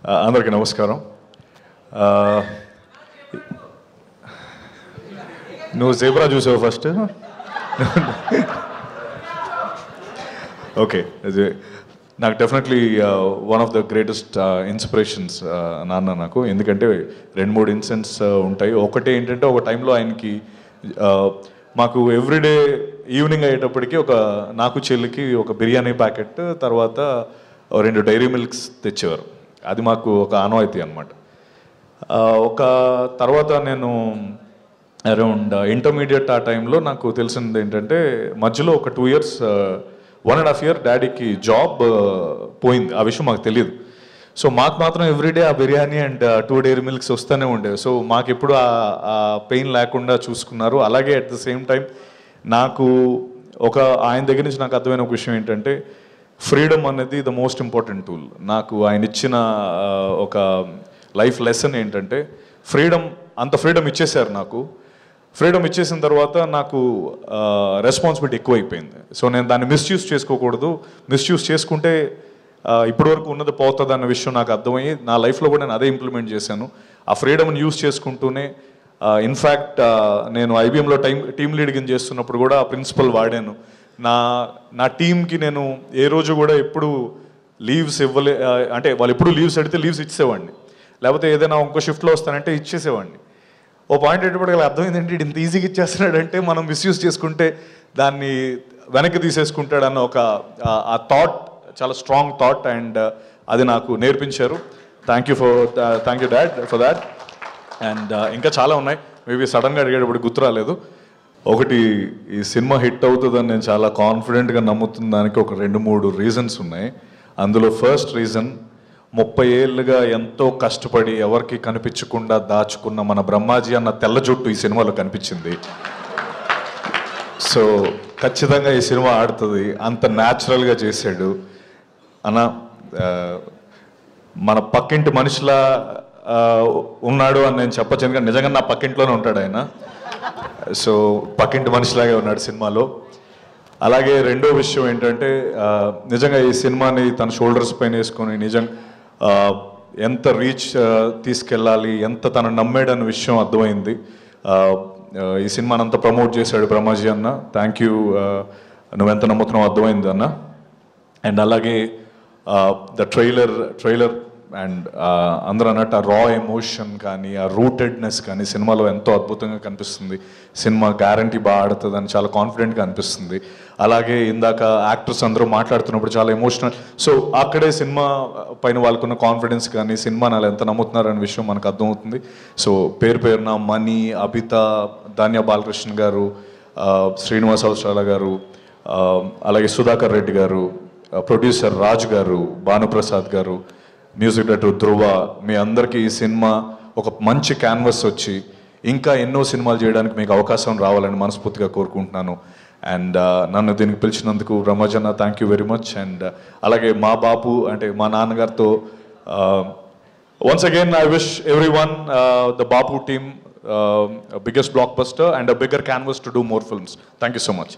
అందరికీ నమస్కారం. నువ్వు జేబ్రా చూసావు ఫస్ట్? ఓకే, నాకు definitely one of the greatest inspirations నాన్న నాకు. ఎందుకంటే 2-3 ఇన్సిడెంట్స్ ఉంటాయి. ఒకటి ఏంటంటే, ఒక టైంలో ఆయనకి మాకు ఎవ్రీడే ఈవినింగ్ అయ్యేటప్పటికి నాకు చెల్లికి ఒక బిర్యానీ ప్యాకెట్, తర్వాత 2 డైరీ మిల్క్స్ తెచ్చేవారు. అది మాకు ఒక ఆనవాయితీ అనమాట. తర్వాత నేను అరౌండ్ ఇంటర్మీడియట్ ఆ టైంలో నాకు తెలిసింది ఏంటంటే, మధ్యలో ఒక 2 years 1.5 year డాడీకి జాబ్ పోయింది. ఆ విషయం మాకు తెలియదు. సో మాకు మాత్రం ఎవ్రీడే ఆ బిర్యానీ అండ్ 2 డైరీ మిల్క్స్ వస్తూనే ఉండేవి. సో మాకు ఎప్పుడు ఆ పెయిన్ లేకుండా చూసుకున్నారు. అలాగే అట్ ద సేమ్ టైం నాకు ఆయన దగ్గర నుంచి నాకు అర్థమైన ఒక విషయం ఏంటంటే, ఫ్రీడమ్ అనేది ద మోస్ట్ ఇంపార్టెంట్ టూల్. నాకు ఆయన ఇచ్చిన ఒక లైఫ్ లెసన్ ఏంటంటే, అంత ఫ్రీడమ్ ఇచ్చేశారు నాకు. ఫ్రీడమ్ ఇచ్చేసిన తర్వాత నాకు రెస్పాన్సిబిలిటీ ఎక్కువైపోయింది. సో నేను దాన్ని మిస్యూజ్ చేసుకోకూడదు. మిస్యూజ్ చేసుకుంటే ఇప్పటివరకు ఉన్నది పోతుంది అన్న విషయం నాకు అర్థమయ్యి, నా లైఫ్లో కూడా నేను అదే ఇంప్లిమెంట్ చేశాను. ఆ ఫ్రీడమ్ని యూజ్ చేసుకుంటూనే, ఇన్ఫ్యాక్ట్ నేను ఐబీఎంలో టీమ్ లీడింగ్ చేస్తున్నప్పుడు కూడా ఆ ప్రిన్సిపల్ వాడాను. నా టీంకి నేను ఏ రోజు కూడా ఎప్పుడు లీవ్స్ అంటే వాళ్ళు ఎప్పుడు లీవ్స్ అడిగితే లీవ్స్ ఇచ్చేవాడిని, లేకపోతే ఏదైనా ఇంకో షిఫ్ట్లో వస్తానంటే ఇచ్చేసేవాడిని. ఓ పాయింట్ ఎట్టుబడి అర్థమైంది ఏంటి, ఇంత ఈజీగా ఇచ్చేస్తున్నాడంటే మనం మిస్యూజ్ చేసుకుంటే దాన్ని వెనక్కి తీసేసుకుంటాడన్న ఆ థాట్ చాలా స్ట్రాంగ్ థాట్, అండ్ అది నాకు నేర్పించారు. Thank you dad for that. And ఇంకా చాలా ఉన్నాయి, మేబీ సడన్గా అడిగేటప్పుడు గుర్తు రాలేదు. ఒకటి, ఈ సినిమా హిట్ అవుతుందని నేను చాలా కాన్ఫిడెంట్గా నమ్ముతున్న దానికి ఒక 2-3 రీజన్స్ ఉన్నాయి. అందులో ఫస్ట్ రీజన్, 30 ఏళ్ళుగా ఎంతో కష్టపడి ఎవరికి కనిపించకుండా దాచుకున్న మన బ్రహ్మాజీ అన్న తెల్ల జుట్టు ఈ సినిమాలో కనిపించింది. సో ఖచ్చితంగా ఈ సినిమా ఆడుతుంది, అంత న్యాచురల్గా చేశాడు అన్న. మన పక్కింటి మనిషిలా ఉన్నాడు అని నేను చెప్పచ్చు, ఎందుకంటే నిజంగా నా పక్కింట్లోనే ఉంటాడు ఆయన. సో పక్కింటి మనిషిలాగే ఉన్నాడు సినిమాలో. అలాగే రెండో విషయం ఏంటంటే, నిజంగా ఈ సినిమాని తన షోల్డర్స్ పైన వేసుకొని ఎంత రీచ్ తీసుకెళ్ళాలి, ఎంత తను నమ్మాడన్న విషయం అర్థమైంది. ఈ సినిమాని అంతా ప్రమోట్ చేశాడు బ్రహ్మాజీ అన్న. థ్యాంక్ యూ, నువ్వెంత నమ్ముతున్నావు అర్థమైంది అన్న. అండ్ అలాగే ద ట్రైలర్ అండ్ అందరూ అన్నట్టు ఆ రా ఎమోషన్ కానీ, ఆ రూటెడ్నెస్ కానీ సినిమాలో ఎంతో అద్భుతంగా కనిపిస్తుంది. సినిమా గ్యారంటీ బాగా ఆడుతుంది అని చాలా కాన్ఫిడెంట్గా అనిపిస్తుంది. అలాగే ఇందాక యాక్టర్స్ అందరూ మాట్లాడుతున్నప్పుడు చాలా ఎమోషనల్. సో అక్కడే సినిమా పైన వాళ్ళకున్న కాన్ఫిడెన్స్ కానీ, సినిమాని వాళ్ళు ఎంత నమ్ముతున్నారనే విషయం మనకు అర్థమవుతుంది. సో పేరున మణి, అభిత, ధాన్య బాలకృష్ణ గారు, శ్రీనివాస్ అవసరాల గారు, అలాగే సుధాకర్ రెడ్డి గారు, ప్రొడ్యూసర్ రాజ్ గారు, భానుప్రసాద్ గారు, మ్యూజిక్ డైరెక్టర్ ధ్రువ, మీ అందరికీ ఈ సినిమా ఒక మంచి క్యాన్వస్ వచ్చి ఇంకా ఎన్నో సినిమాలు చేయడానికి మీకు అవకాశం రావాలని మనస్ఫూర్తిగా కోరుకుంటున్నాను. అండ్ నన్ను దీనికి పిలిచినందుకు బ్రహ్మజన్న thank you very much. And అలాగే మా బాపు అంటే మా నాన్నగారితో once again I wish everyone the Bapu team biggest block buster and a bigger canvas to do more films. Thank you so much.